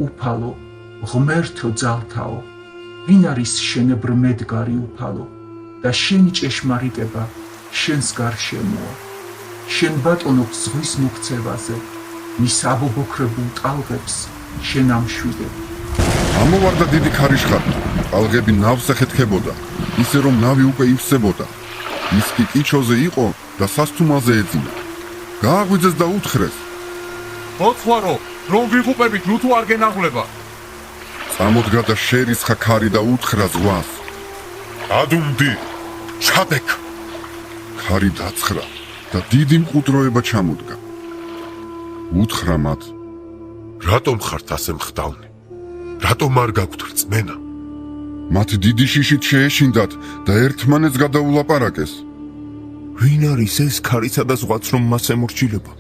უფალო, ღმერთო ძალთაო, ვინ არის შენ ბრმედგარი უფალო და შენი ჭეშმარიტება შენს გარშემოა. შენ ბატონობს ზღვის მოქცევაზე, მის აბობოქრებულ ტალღებს შენ ამშვიდებ. ამოვარდა დიდი ქარიშხალი, ტალღები ნავს ეხეთქებოდა, ისე რომ ნავი უკვე ივსებოდა. ის კი კიჩოზე იყო და სასთუმაზე ეძინა. გააღვიძეს და უთხრეს: მოწვარო, რომ ვიღუპებით, ნუ თუ არ გენაღვლება. წამოდგა და შერისხა ქარი და უთხრა ზღვას: ადუნდი, ჩადეკ. ქარი დაცხრა და დიდი მყუდროება ჩამოდგა. უთხრა მათ: რატომ ხართ ასე მხდავნი? რატომ არ გაქვთ რწმენა? მათ დიდი შიშით შეეშინდათ და ერთმანეთს გადაულაპარაკეს. ვინ არის ეს ქარისა და ზღვაც, რომ მას ემორჩილება?